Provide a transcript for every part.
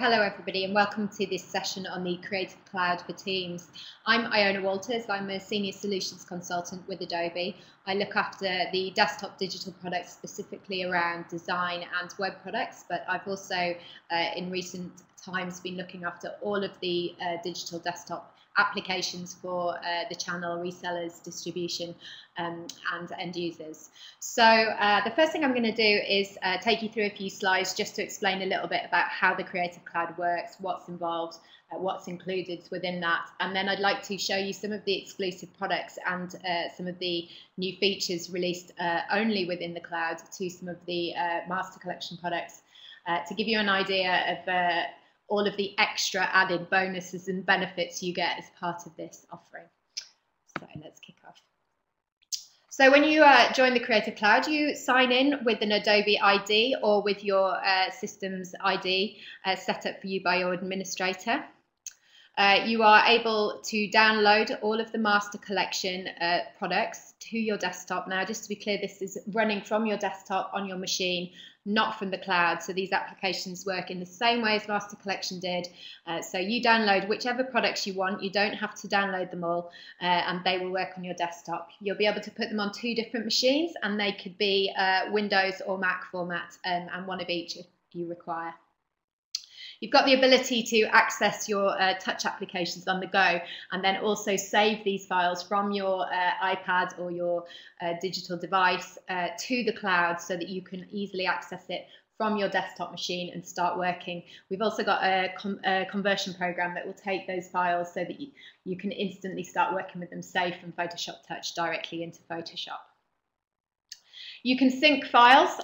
Hello everybody and welcome to this session on the Creative Cloud for Teams. I'm Iona Walters, I'm a Senior Solutions Consultant with Adobe. I look after the desktop digital products specifically around design and web products, but I've also in recent times been looking after all of the digital desktop applications for the channel, resellers, distribution and end users. So the first thing I'm going to do is take you through a few slides just to explain a little bit about how the Creative Cloud works, what's involved, what's included within that, and then I'd like to show you some of the exclusive products and some of the new features released only within the cloud to some of the master collection products to give you an idea of all of the extra added bonuses and benefits you get as part of this offering. So let's kick off. So when you join the Creative Cloud, you sign in with an Adobe ID or with your system's ID set up for you by your administrator. You are able to download all of the master collection products to your desktop. Now, just to be clear, this is running from your desktop on your machine, not from the cloud. So these applications work in the same way as Master Collection did. So you download whichever products you want. You don't have to download them all, and they will work on your desktop. You'll be able to put them on 2 different machines, and they could be Windows or Mac format, and one of each if you require. You've got the ability to access your touch applications on the go and then also save these files from your iPad or your digital device to the cloud so that you can easily access it from your desktop machine and start working. We've also got a conversion program that will take those files so that you can instantly start working with them safe from Photoshop Touch directly into Photoshop. You can sync files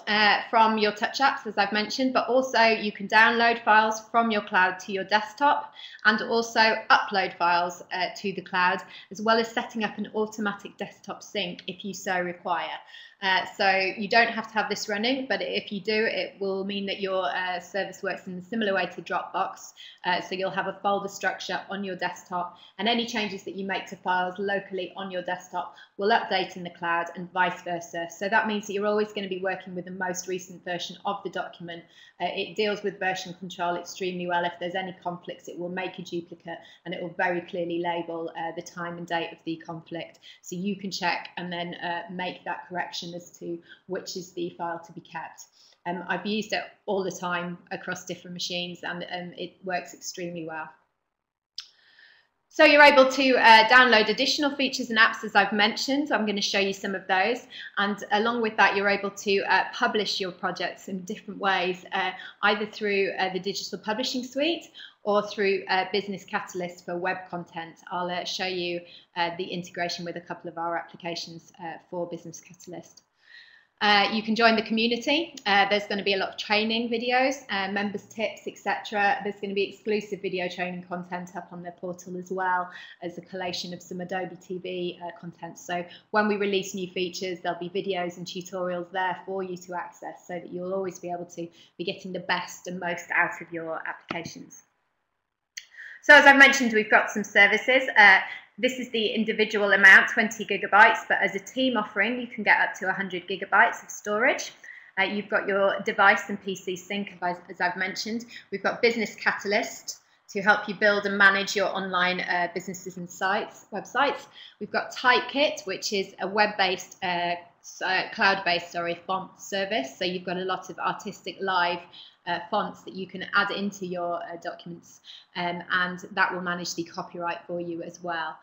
from your touch apps, as I've mentioned, but also you can download files from your cloud to your desktop and also upload files to the cloud, as well as setting up an automatic desktop sync if you so require. So you don't have to have this running, but if you do, it will mean that your service works in a similar way to Dropbox. So you'll have a folder structure on your desktop, and any changes that you make to files locally on your desktop will update in the cloud and vice versa. So that means that you're always going to be working with the most recent version of the document. It deals with version control extremely well. If there's any conflicts, it will make a duplicate and it will very clearly label the time and date of the conflict. So you can check and then make that correction as to which is the file to be kept. I've used it all the time across different machines and it works extremely well. So you're able to download additional features and apps, as I've mentioned. I'm going to show you some of those, and along with that you're able to publish your projects in different ways, either through the digital publishing suite or through Business Catalyst for web content. I'll show you the integration with a couple of our applications for Business Catalyst. You can join the community. There's going to be a lot of training videos, members tips, etc. There's going to be exclusive video training content up on their portal, as well as a collation of some Adobe TV content. So when we release new features, there'll be videos and tutorials there for you to access so that you'll always be able to be getting the best and most out of your applications. So as I've mentioned, we've got some services. This is the individual amount, 20 gigabytes, but as a team offering, you can get up to 100 gigabytes of storage. You've got your device and PC sync, as I've mentioned. We've got Business Catalyst to help you build and manage your online businesses and websites. We've got Typekit, which is a web-based, cloud-based, font service. So you've got a lot of artistic live fonts that you can add into your documents, and that will manage the copyright for you as well.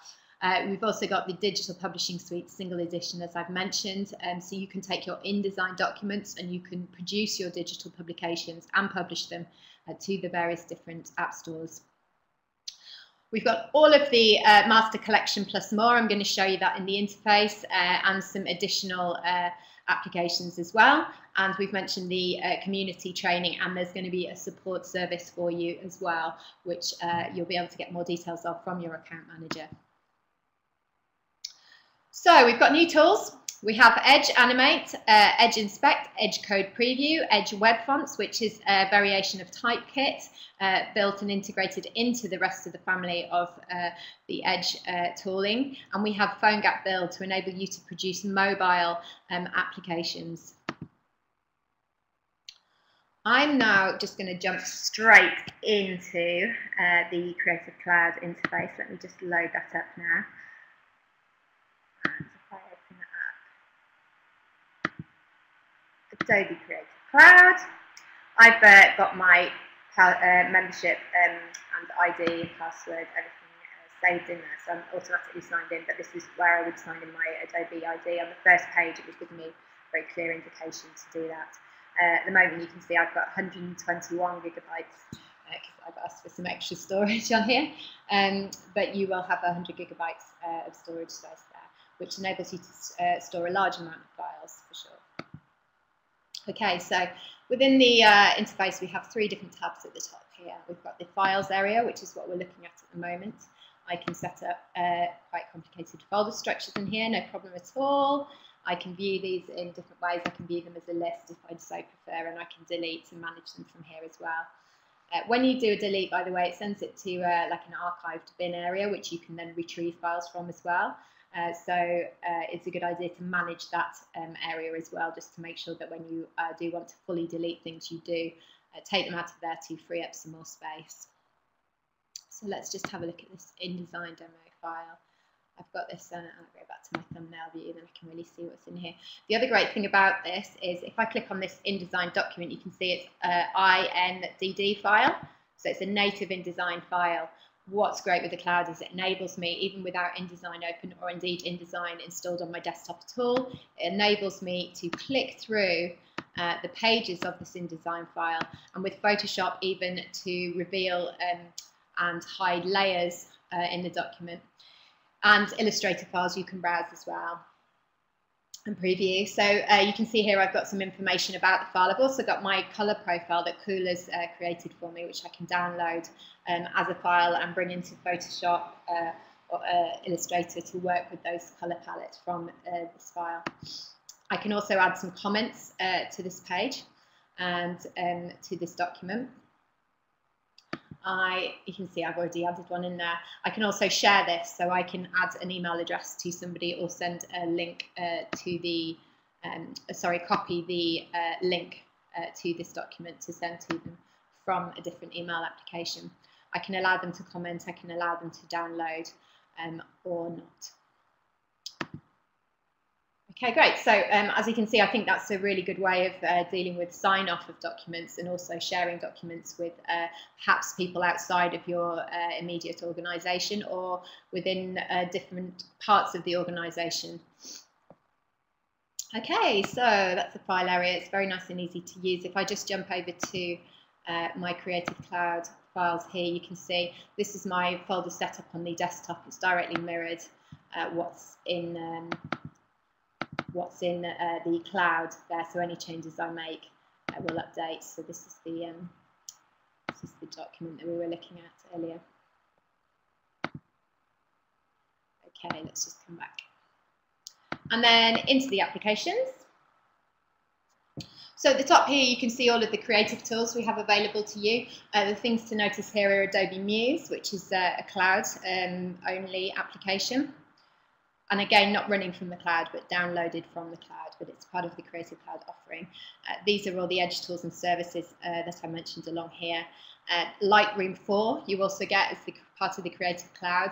We've also got the Digital Publishing Suite Single Edition, as I've mentioned, so you can take your InDesign documents and you can produce your digital publications and publish them to the various different app stores. We've got all of the Master Collection plus more. I'm going to show you that in the interface, and some additional applications as well. And we've mentioned the community training, and there's going to be a support service for you as well, which you'll be able to get more details of from your account manager. So we've got new tools. We have Edge Animate, Edge Inspect, Edge Code Preview, Edge Web Fonts, which is a variation of Typekit, built and integrated into the rest of the family of the Edge tooling. And we have PhoneGap Build to enable you to produce mobile applications. I'm now just going to jump straight into the Creative Cloud interface. Let me just load that up now. And if I open it up, Adobe Creative Cloud. I've got my membership and ID and password, everything saved in there, so I'm automatically signed in, but this is where I would sign in my Adobe ID. On the first page, it was giving me a very clear indication to do that. At the moment, you can see I've got 121 gigabytes because I've asked for some extra storage on here, but you will have 100 gigabytes of storage space there, which enables you to store a large amount of files for sure. Okay, so within the interface, we have 3 different tabs at the top here. We've got the files area, which is what we're looking at the moment. I can set up quite complicated folder structures in here, no problem at all. I can view these in different ways. I can view them as a list if I so prefer, and I can delete and manage them from here as well. When you do a delete, by the way, it sends it to like an archived bin area, which you can then retrieve files from as well. So it's a good idea to manage that area as well, just to make sure that when you do want to fully delete things, you do take them out of there to free up some more space. So let's just have a look at this InDesign demo file. I've got this, I'll go back to my thumbnail view, then I can really see what's in here. The other great thing about this is if I click on this InDesign document, you can see it's INDD file. So it's a native InDesign file. What's great with the cloud is it enables me, even without InDesign open or indeed InDesign installed on my desktop at all, it enables me to click through the pages of this InDesign file, and with Photoshop even to reveal and hide layers in the document. And Illustrator files you can browse as well and preview. So you can see here I've got some information about the file. I've also got my colour profile that Coola's created for me, which I can download as a file and bring into Photoshop or Illustrator to work with those colour palettes from this file. I can also add some comments to this page and to this document. You can see I've already added one in there. I can also share this, so I can add an email address to somebody or send a link to the, copy the link to this document to send to them from a different email application. I can allow them to comment, I can allow them to download or not. Okay, great. So as you can see, I think that's a really good way of dealing with sign-off of documents and also sharing documents with perhaps people outside of your immediate organisation or within different parts of the organisation. Okay, so that's the file area. It's very nice and easy to use. If I just jump over to my Creative Cloud files here, you can see this is my folder setup on the desktop. It's directly mirrored what's in the cloud there, so any changes I make will update. So this is the document that we were looking at earlier. Okay, let's just come back. And then into the applications. So at the top here you can see all of the creative tools we have available to you. The things to notice here are Adobe Muse, which is a cloud only application. And again, not running from the cloud, but downloaded from the cloud, but it's part of the Creative Cloud offering. These are all the edge tools and services that I mentioned along here. Lightroom 4 you also get as the part of the Creative Cloud.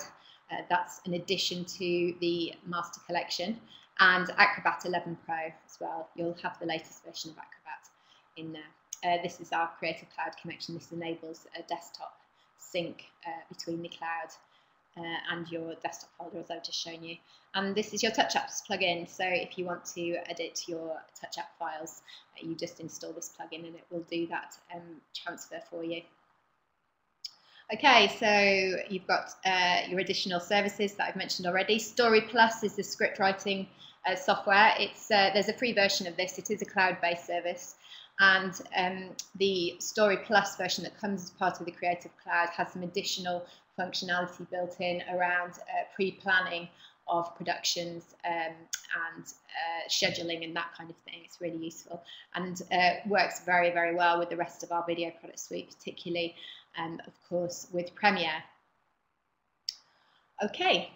That's in addition to the Master Collection. And Acrobat 11 Pro as well. You'll have the latest version of Acrobat in there. This is our Creative Cloud connection. This enables a desktop sync between the cloud and your desktop folder, as I've just shown you. And this is your TouchApps plugin, so if you want to edit your TouchApp files, you just install this plugin and it will do that transfer for you. Okay, so you've got your additional services that I've mentioned already. Story Plus is the script writing software. There's a free version of this. It is a cloud-based service. And the Story Plus version that comes as part of the Creative Cloud has some additional functionality built in around pre-planning of productions and scheduling and that kind of thing. It's really useful and works very, very well with the rest of our video product suite, particularly, of course, with Premiere. Okay.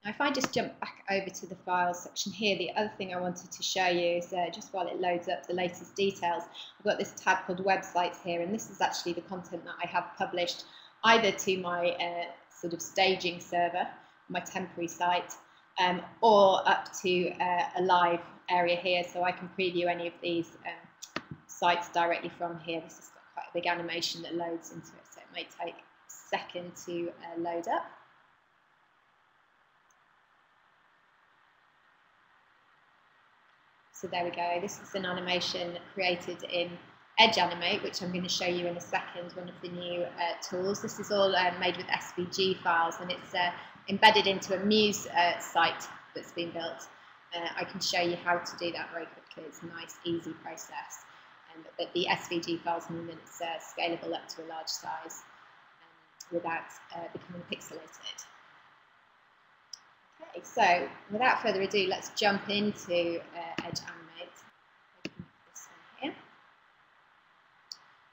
Now, if I just jump back over to the files section here, the other thing I wanted to show you is just while it loads up the latest details, I've got this tab called websites here, and this is actually the content that I have published either to my sort of staging server, my temporary site, or up to a live area here, so I can preview any of these sites directly from here. This has got quite a big animation that loads into it, so it may take a second to load up. So there we go. This is an animation created in Edge Animate, which I'm going to show you in a second, one of the new tools. This is all made with SVG files, and it's embedded into a Muse site that's been built. I can show you how to do that very quickly. It's a nice, easy process. But the SVG files mean that it's scalable up to a large size without becoming pixelated. Okay, so without further ado, let's jump into Edge Animate. Open this one here.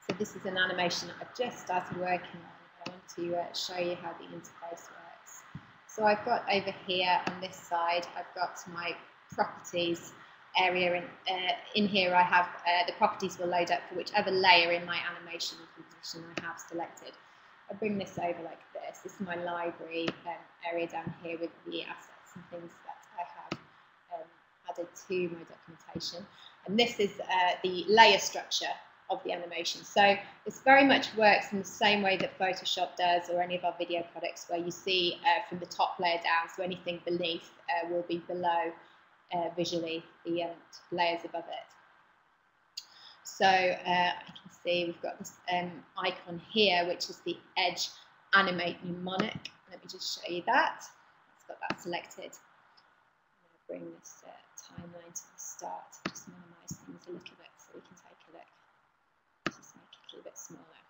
So this is an animation that I've just started working on. I want to show you how the interface works. So I've got over here on this side, I've got my properties area. In here I have the properties will load up for whichever layer in my animation composition I have selected. I bring this over like this. This is my library area down here with the assets and things that I have added to my documentation. And this is the layer structure of the animation. So this very much works in the same way that Photoshop does, or any of our video products, where you see from the top layer down, so anything beneath will be below visually the layers above it. So I can see we've got this icon here, which is the Edge Animate mnemonic. Let me just show you that. It's got that selected. I'm going to bring this timeline to the start. Just minimize things a little bit so we can take a look. Just make it a little bit smaller.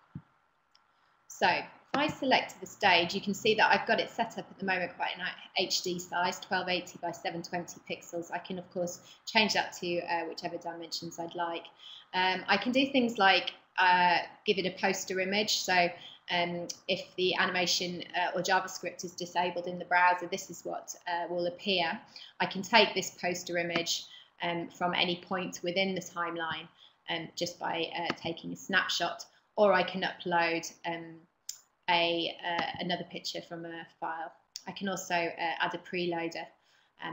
So if I select the stage, you can see that I've got it set up at the moment quite an HD size, 1280 by 720 pixels. I can of course change that to whichever dimensions I'd like. I can do things like give it a poster image. So if the animation or JavaScript is disabled in the browser, this is what will appear. I can take this poster image from any point within the timeline just by taking a snapshot, or I can upload another picture from a file. I can also add a preloader.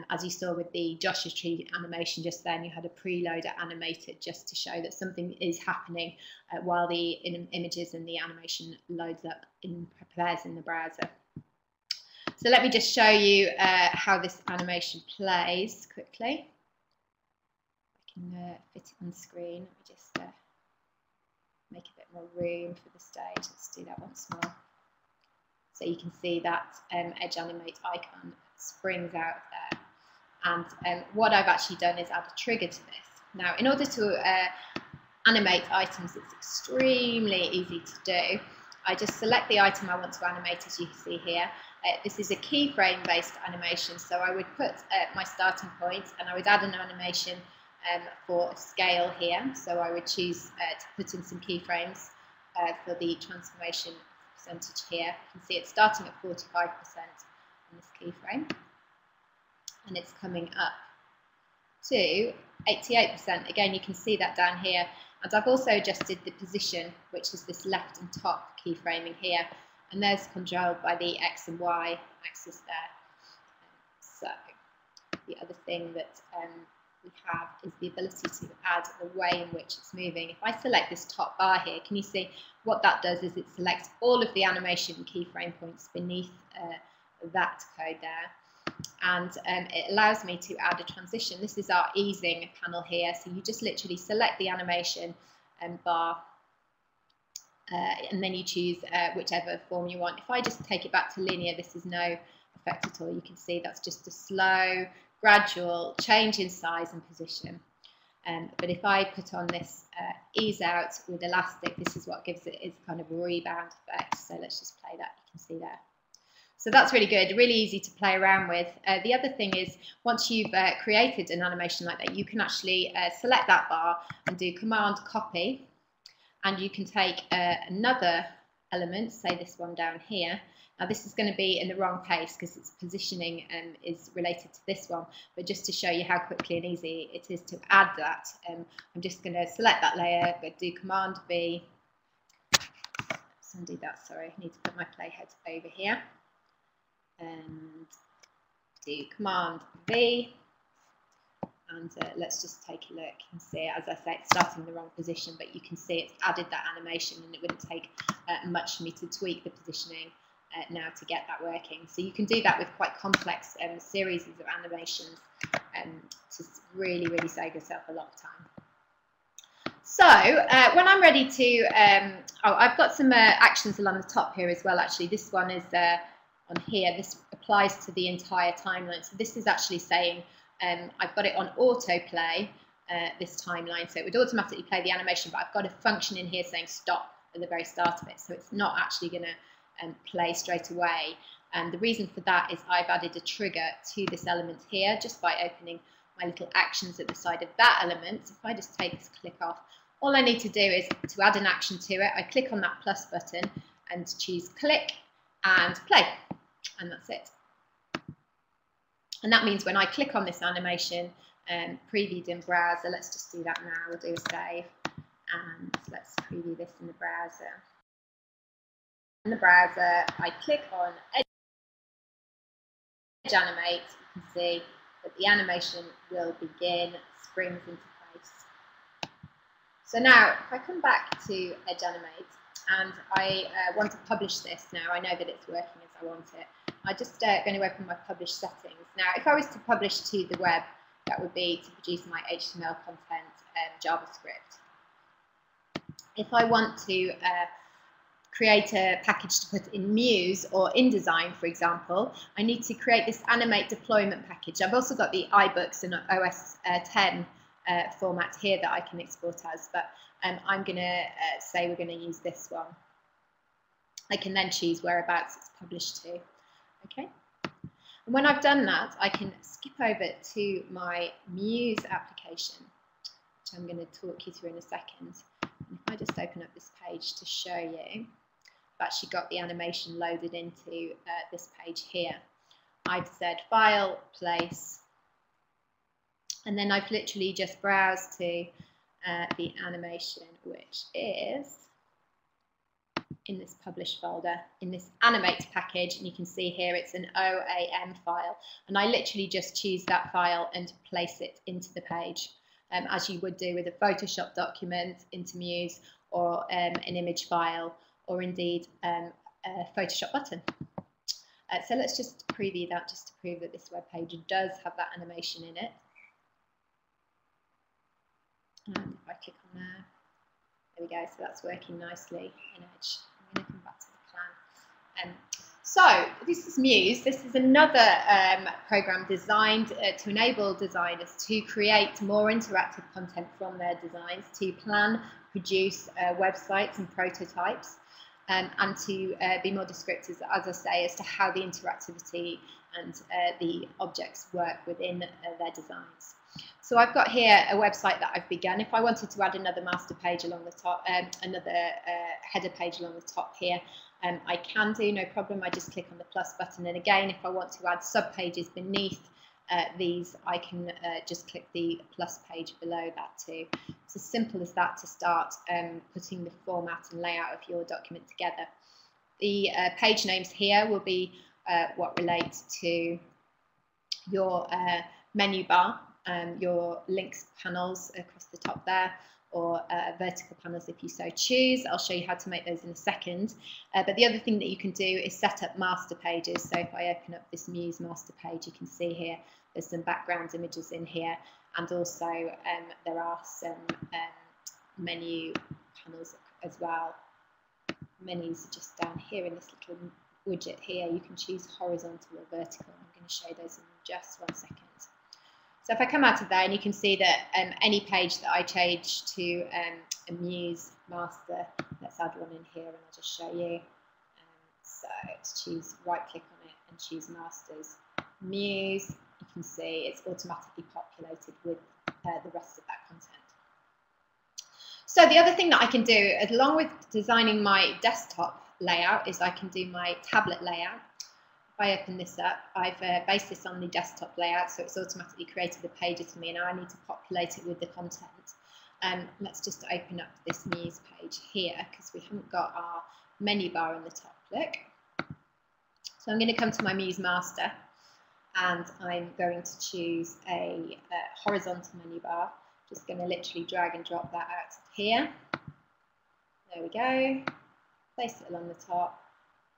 As you saw with the Joshua Tree animation just then, you had a preloader animated just to show that something is happening while the images and the animation loads up and prepares in the browser. So let me just show you how this animation plays quickly. I can fit it on screen. Let me just make a bit more room for the stage. Let's do that once more. So you can see that Edge Animate icon springs out there. And what I've actually done is add a trigger to this. Now, in order to animate items, it's extremely easy to do. I just select the item I want to animate, as you can see here. This is a keyframe based animation, so I would put my starting point and I would add an animation for scale here. So I would choose to put in some keyframes for the transformation percentage here. You can see it's starting at 45% on this keyframe, and it's coming up to 88%. Again, you can see that down here. And I've also adjusted the position, which is this left and top keyframing here. And there's controlled by the X and Y axis there. So the other thing that we have is the ability to add the way in which it's moving. If I select this top bar here, can you see what that does is it selects all of the animation keyframe points beneath that code there. And it allows me to add a transition. This is our easing panel here. So you just literally select the animation bar and then you choose whichever form you want. If I just take it back to linear, this is no effect at all. You can see that's just a slow, gradual change in size and position. But if I put on this ease out with elastic, this is what gives it its kind of rebound effect. So let's just play that. You can see there. So that's really good, really easy to play around with. The other thing is, once you've created an animation like that, you can actually select that bar and do Command Copy, and you can take another element, say this one down here. Now this is going to be in the wrong place because its positioning is related to this one, but just to show you how quickly and easy it is to add that, I'm just going to select that layer, go do Command V, let's undo that, sorry, I need to put my playhead over here, and do Command V, and let's just take a look and see, as I say, it's starting in the wrong position, but you can see it's added that animation, and it wouldn't take much for me to tweak the positioning now to get that working. So you can do that with quite complex series of animations to really, really save yourself a lot of time. So when I'm ready to, I've got some actions along the top here as well, actually. This one is on here. This applies to the entire timeline. So this is actually saying, I've got it on autoplay, this timeline, so it would automatically play the animation, but I've got a function in here saying stop at the very start of it, so it's not actually going to play straight away. And the reason for that is I've added a trigger to this element here just by opening my little actions at the side of that element. So if I just take this click off, all I need to do is to add an action to it. I click on that plus button and choose click and play, and that's it. And that means when I click on this animation, previewed in browser, let's just do that now, we'll do a save, and let's preview this in the browser. In the browser, I click on Edge Animate, you can see that the animation will begin, springs into place. So now, if I come back to Edge Animate, and I want to publish this now, I know that it's working as I want it, I'm just going to open my publish settings. Now, if I was to publish to the web, that would be to produce my HTML content JavaScript. If I want to create a package to put in Muse or InDesign, for example, I need to create this animate deployment package. I've also got the iBooks and OS 10 format here that I can export as, but I'm going to say we're going to use this one. I can then choose whereabouts it's published to. Okay, and when I've done that, I can skip over to my Muse application, which I'm going to talk you through in a second. And if I just open up this page to show you, I've actually got the animation loaded into this page here. I've said File, Place, and then I've literally just browsed to the animation, which is in this publish folder, in this animate package, and you can see here it's an OAM file, and I literally just choose that file and place it into the page, as you would do with a Photoshop document into Muse, or an image file, or indeed a Photoshop button. So let's just preview that just to prove that this web page does have that animation in it. And if I click on there, there we go, so that's working nicely in Edge. I'm going to come back to the plan. So this is Muse. This is another program designed to enable designers to create more interactive content from their designs, to plan, produce websites and prototypes, and to be more descriptive, as I say, as to how the interactivity and the objects work within their designs. So I've got here a website that I've begun. If I wanted to add another master page along the top, another header page along the top here, I can do, no problem. I just click on the plus button, and again, if I want to add sub pages beneath these, I can just click the plus page below that too. It's as simple as that to start putting the format and layout of your document together. The page names here will be what relates to your menu bar, your links panels across the top there, or vertical panels if you so choose. I'll show you how to make those in a second. But the other thing that you can do is set up master pages. So if I open up this Muse master page, you can see here there's some background images in here, and also there are some menu panels as well. Menus are just down here in this little widget here. You can choose horizontal or vertical. I'm going to show those in just 1 second. So if I come out of there, and you can see that any page that I change to a Muse master, let's add one in here and I'll just show you. So let's choose, right click on it and choose masters. Muse, you can see it's automatically populated with the rest of that content. So the other thing that I can do, along with designing my desktop layout, is I can do my tablet layout. If I open this up, I've based this on the desktop layout, so it's automatically created the pages for me. Now I need to populate it with the content. Let's just open up this news page here, because we haven't got our menu bar on the top. Look. So I'm going to come to my Muse Master, and I'm going to choose a horizontal menu bar. Just going to literally drag and drop that out here. There we go. Place it along the top,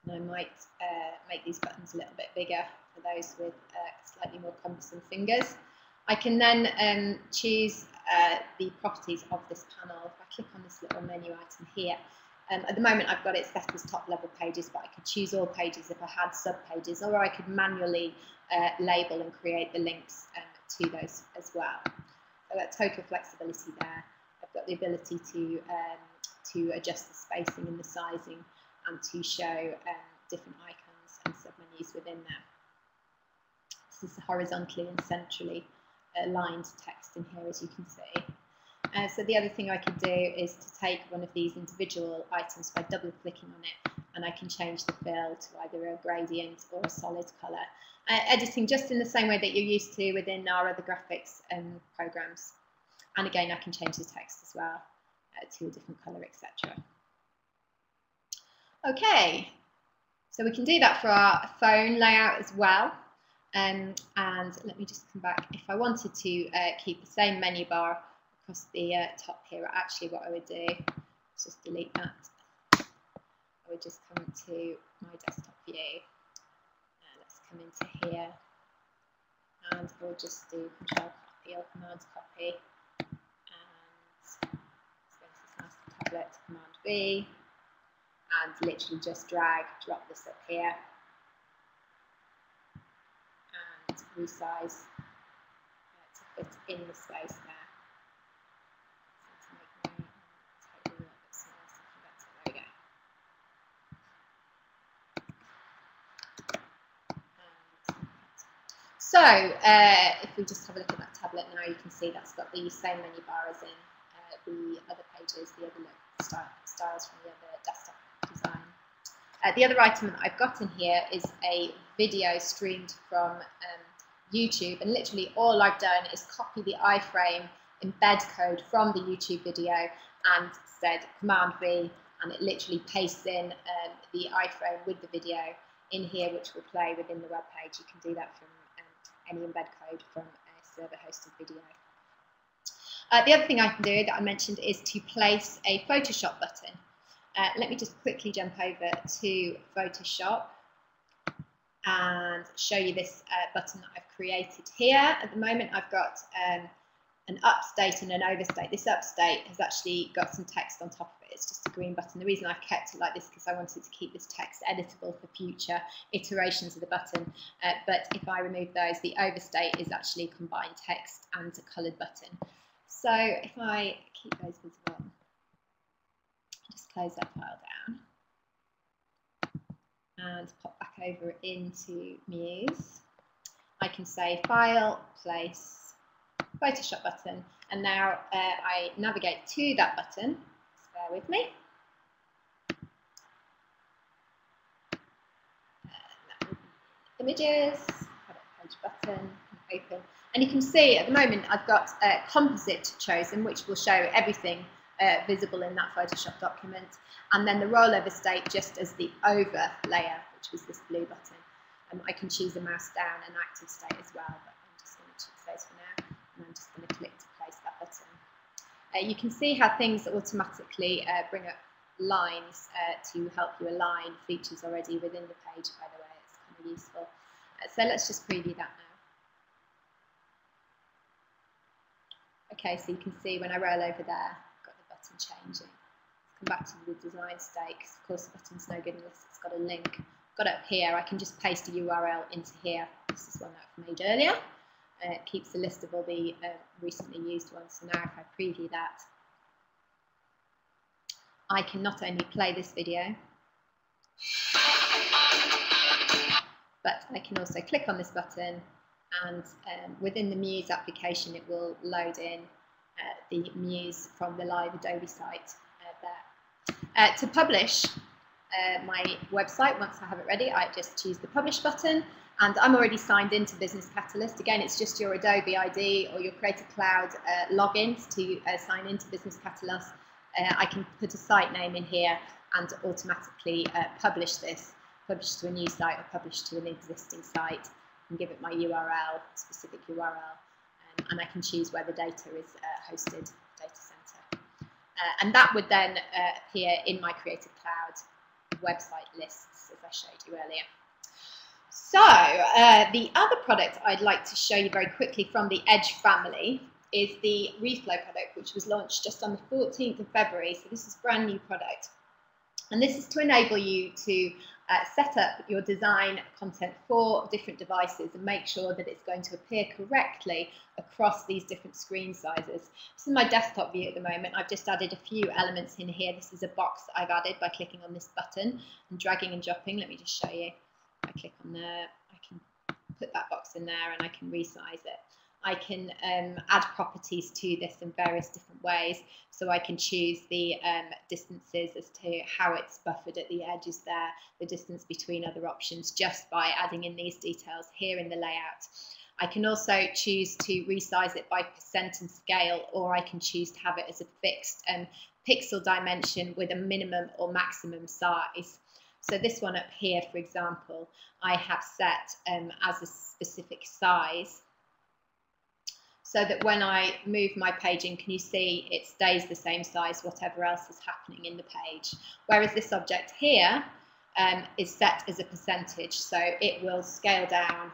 and I might make these buttons a little bit bigger for those with slightly more cumbersome fingers. I can then choose the properties of this panel. If I click on this little menu item here, at the moment I've got it set as top level pages, but I could choose all pages if I had sub pages, or I could manually label and create the links to those as well. So that total flexibility there. I've got the ability to adjust the spacing and the sizing, and to show different icons and submenus within there. This is horizontally and centrally aligned text in here, as you can see. So the other thing I could do is to take one of these individual items by double clicking on it, and I can change the fill to either a gradient or a solid colour. Editing just in the same way that you're used to within our other graphics programs. And again, I can change the text as well to a different colour, etc. Okay, so we can do that for our phone layout as well. And let me just come back. If I wanted to keep the same menu bar across the top here, actually what I would do is just delete that. I would just come to my desktop view. Let's come into here, and I will just do Control copy or Command copy, and let's go to this master tablet, Command V, and literally just drag, drop this up here, and resize to fit in the space there. So if we just have a look at that tablet now, you can see that's got the same menu bar as in the other pages, the other styles from the other desktop design. The other item that I've got in here is a video streamed from YouTube, and literally all I've done is copy the iframe embed code from the YouTube video and said Command V, and it literally pastes in the iframe with the video in here, which will play within the web page. You can do that from any embed code from a server hosted video. The other thing I can do that I mentioned is to place a Photoshop button. Let me just quickly jump over to Photoshop and show you this button that I've created here. At the moment I've got an upstate and an overstate. This upstate has actually got some text on top of it. It's just a green button. The reason I've kept it like this is because I wanted to keep this text editable for future iterations of the button. But if I remove those, the overstate is actually combined text and a coloured button. So if I keep those visible, just close that file down and pop back over into Muse. I can say File, Place, Photoshop button, and now I navigate to that button. Just bear with me. Images, product page button, and open. And you can see at the moment I've got composite chosen, which will show everything visible in that Photoshop document, and then the rollover state just as the over layer, which was this blue button. I can choose the mouse down and active state as well, but I'm just going to choose those for now. And I'm just going to click to place that button. You can see how things automatically bring up lines to help you align features already within the page, by the way. It's kind of useful. So let's just preview that now. Okay, so you can see when I roll over there, I've got the button changing. Let's come back to the design state, because of course the button's no good unless it's got a link. Got up here, I can just paste a URL into here. This is one that I've made earlier. It keeps a list of all the recently used ones. So now if I preview that, I can not only play this video, but I can also click on this button, and within the Muse application it will load in the Muse from the live Adobe site there. To publish my website, once I have it ready, I just choose the Publish button, and I'm already signed into Business Catalyst. Again, it's just your Adobe ID or your Creative Cloud logins to sign into Business Catalyst. I can put a site name in here and automatically publish this, publish to a new site or publish to an existing site, and give it my URL, specific URL, and I can choose where the data is hosted, data center. And that would then appear in my Creative Cloud website lists, as I showed you earlier. So the other product I'd like to show you very quickly from the Edge family is the Reflow product, which was launched just on the 14th of February. So this is a brand new product. And this is to enable you to set up your design content for different devices and make sure that it's going to appear correctly across these different screen sizes. This is my desktop view at the moment. I've just added a few elements in here. This is a box that I've added by clicking on this button and dragging and dropping. Let me just show you. I click on there, I can put that box in there and I can resize it. I can add properties to this in various different ways. So I can choose the distances as to how it's buffered at the edges there, the distance between other options, just by adding in these details here in the layout. I can also choose to resize it by percent and scale, or I can choose to have it as a fixed pixel dimension with a minimum or maximum size. So this one up here, for example, I have set as a specific size, so that when I move my page in, can you see it stays the same size, whatever else is happening in the page. Whereas this object here is set as a percentage, so it will scale down,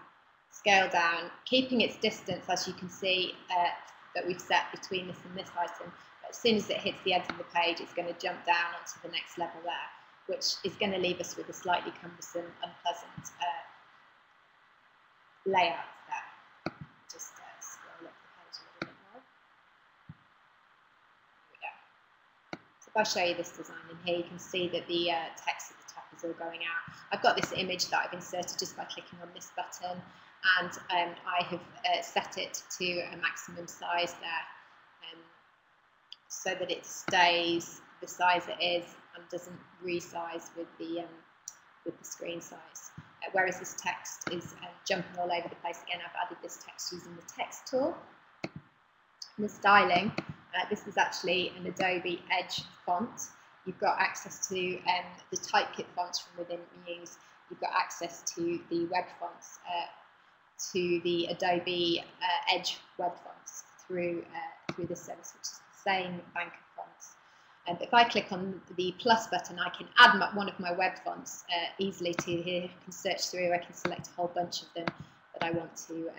keeping its distance, as you can see, that we've set between this and this item. But as soon as it hits the edge of the page, it's going to jump down onto the next level there, which is going to leave us with a slightly cumbersome, unpleasant layout there. Just scroll up the page a little bit more. Here we go. So if I show you this design in here, you can see that the text at the top is all going out. I've got this image that I've inserted just by clicking on this button, and I have set it to a maximum size there, so that it stays the size it is and doesn't resize with the screen size. Whereas this text is jumping all over the place. Again, I've added this text using the text tool. And the styling, this is actually an Adobe Edge font. You've got access to the typekit fonts from within Muse. You've got access to the web fonts, to the Adobe Edge web fonts through this service, which is the same bank of fonts. If I click on the plus button, I can add one of my web fonts easily to here. I can search through, I can select a whole bunch of them that I want to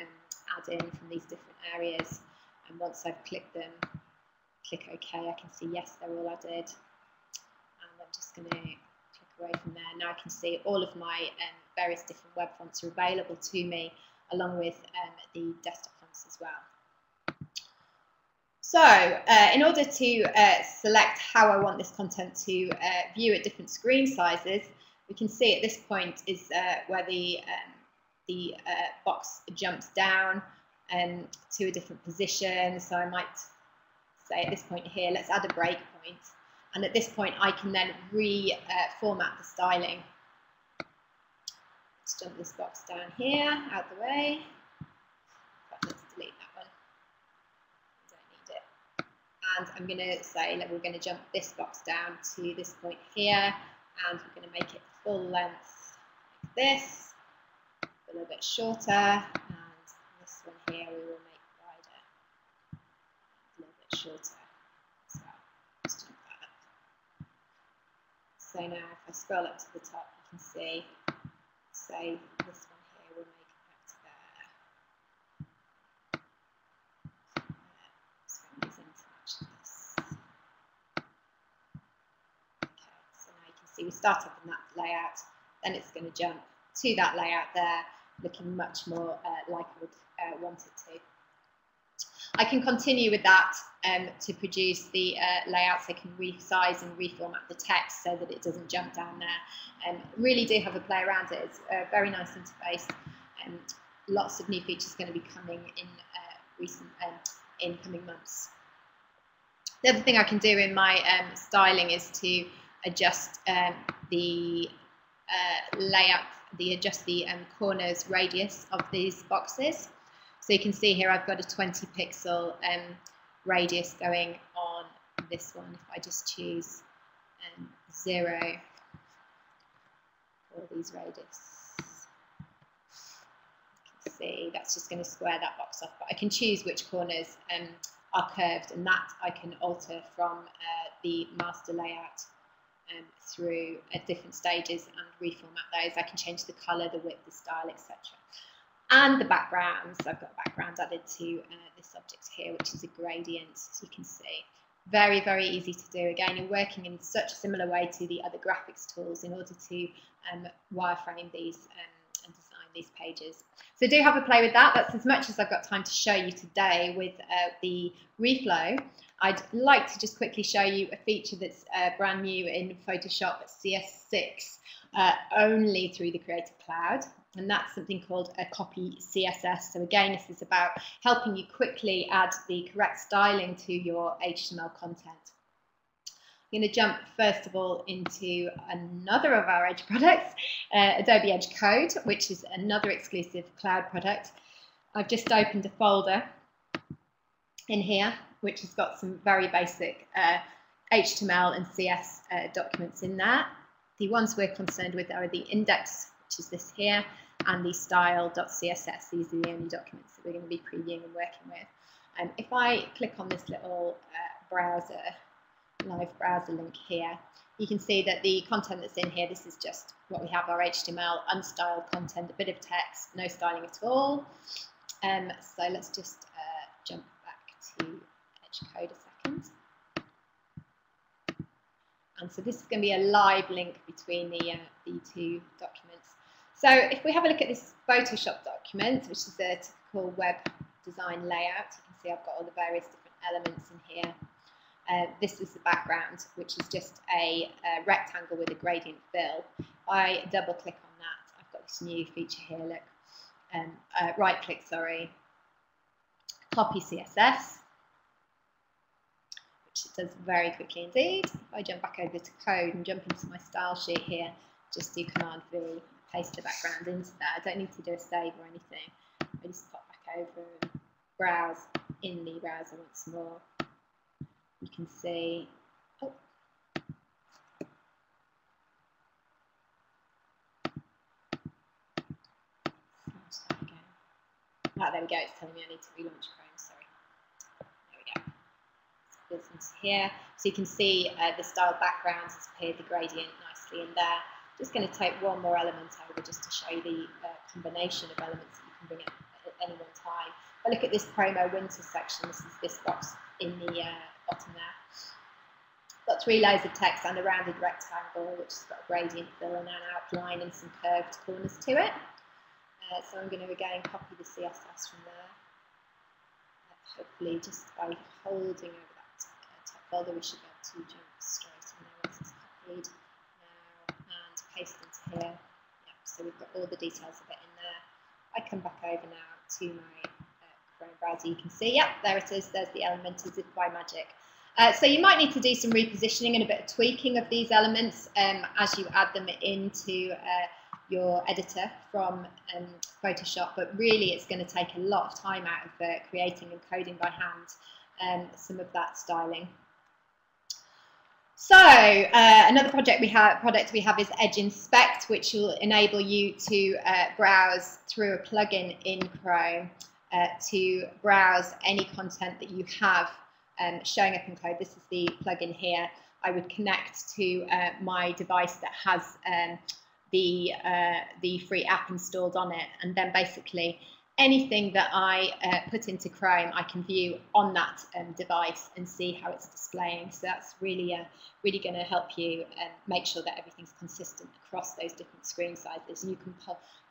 add in from these different areas. And once I've clicked them, click OK, I can see yes, they're all added. And I'm just going to click away from there. Now I can see all of my various different web fonts are available to me, along with the desktop fonts as well. So in order to select how I want this content to view at different screen sizes, we can see at this point is where the box jumps down to a different position. So I might say at this point here, let's add a breakpoint. And at this point, I can then reformat the styling. Let's jump this box down here, out the way. Let's delete that one. And I'm going to say that we're going to jump this box down to this point here, and we're going to make it full length like this, a little bit shorter, and this one here we will make wider, a little bit shorter as well. Let's jump that up. So now if I scroll up to the top, you can see, say this one here will make it back to there. We start up in that layout, then it's going to jump to that layout there, looking much more like I would want it to. I can continue with that to produce the layouts. I can resize and reformat the text so that it doesn't jump down there. Really do have a play around it. It's a very nice interface, and lots of new features going to be coming in in coming months. The other thing I can do in my styling is to adjust the layout, adjust the corners radius of these boxes. So you can see here I've got a 20 pixel radius going on this one. If I just choose 0 for these radius, you can see that's just going to square that box off, but I can choose which corners are curved, and that I can alter from the master layout through different stages and reformat those. I can change the colour, the width, the style, etc. And the backgrounds, I've got a background added to this object here, which is a gradient, as you can see. Very, very easy to do. Again, you're working in such a similar way to the other graphics tools in order to wireframe these and design these pages. So do have a play with that. That's as much as I've got time to show you today with the Reflow. I'd like to just quickly show you a feature that's brand new in Photoshop CS6, only through the Creative Cloud, and that's something called a copy CSS. So again, this is about helping you quickly add the correct styling to your HTML content. I'm going to jump first of all into another of our Edge products, Adobe Edge Code, which is another exclusive cloud product. I've just opened a folder in here, which has got some very basic HTML and CS documents in there. The ones we're concerned with are the index, which is this here, and the style.css. These are the only documents that we're going to be previewing and working with. If I click on this little live browser link here, you can see that the content that's in here, this is just what we have, our HTML, unstyled content, a bit of text, no styling at all. So let's just jump back to Edge Code a second. And so this is going to be a live link between the two documents. So if we have a look at this Photoshop document, which is a typical web design layout, you can see I've got all the various different elements in here. This is the background, which is just a rectangle with a gradient fill. If I double click on that, I've got this new feature here, look. Right click, sorry, copy CSS, which it does very quickly indeed. If I jump back over to code and jump into my style sheet here, just do Command V, paste the background into there. I don't need to do a save or anything. I just pop back over and browse in the browser once more. You can see, oh, there we go, it's telling me I need to relaunch Chrome, sorry. There we go. It's built into here. So you can see the style backgrounds has appeared, the gradient nicely in there. Just going to take one more element over just to show you the combination of elements that you can bring at any one time. If I look at this promo winter section, this is this box in the bottom there. Got 3 layers of text and a rounded rectangle, which has got a gradient fill and an outline and some curved corners to it. So I'm going to again copy the CSS from there. Hopefully just by holding over that top folder we should be able to jump straight in there once it's copied now and paste into here. Yep, so we've got all the details of it in there. I come back over now to my Chrome browser. You can see, yep, there it is, there's the element as if by magic. So you might need to do some repositioning and a bit of tweaking of these elements as you add them into your editor from Photoshop, but really it's going to take a lot of time out of creating and coding by hand some of that styling. So another product we have is Edge Inspect, which will enable you to browse through a plugin in Chrome to browse any content that you have showing up in code. This is the plugin here. I would connect to my device that has the free app installed on it, and then basically anything that I put into Chrome I can view on that device and see how it's displaying. So that's really going to help you make sure that everything's consistent across those different screen sizes.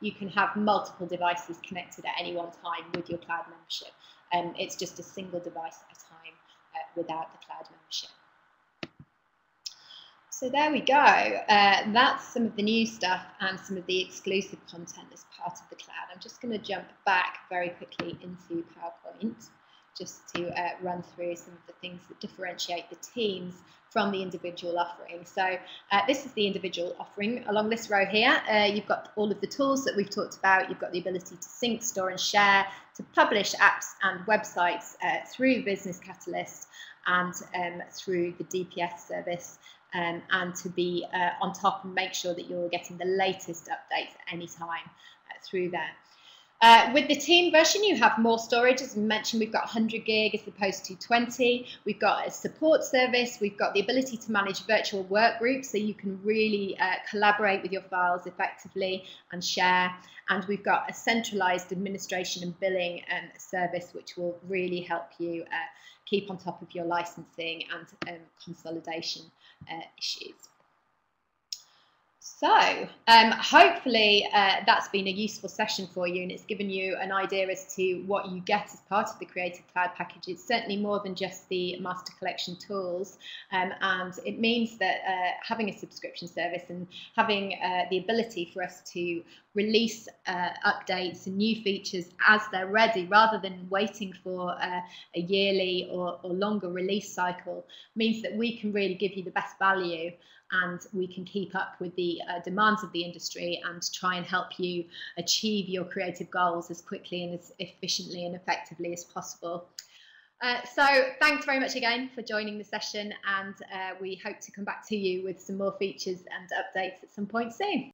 You can have multiple devices connected at any one time with your cloud membership. It's just a single device at a time without the cloud membership. So there we go. That's some of the new stuff and some of the exclusive content as part of the cloud. I'm just going to jump back very quickly into PowerPoint just to run through some of the things that differentiate the teams from the individual offering. So this is the individual offering. Along this row here, you've got all of the tools that we've talked about. You've got the ability to sync, store and share, to publish apps and websites through Business Catalyst and through the DPS service, and to be on top and make sure that you're getting the latest updates at any time through there. With the team version, you have more storage. As I mentioned, we've got 100 gig as opposed to 20. We've got a support service. We've got the ability to manage virtual work groups, so you can really collaborate with your files effectively and share. And we've got a centralized administration and billing service, which will really help you keep on top of your licensing and consolidation issues. So hopefully that's been a useful session for you, and it's given you an idea as to what you get as part of the Creative Cloud package. It's certainly more than just the master collection tools, and it means that having a subscription service and having the ability for us to release updates and new features as they're ready, rather than waiting for a yearly or longer release cycle, means that we can really give you the best value, and we can keep up with the demands of the industry and try and help you achieve your creative goals as quickly and as efficiently and effectively as possible. So thanks very much again for joining the session, and we hope to come back to you with some more features and updates at some point soon.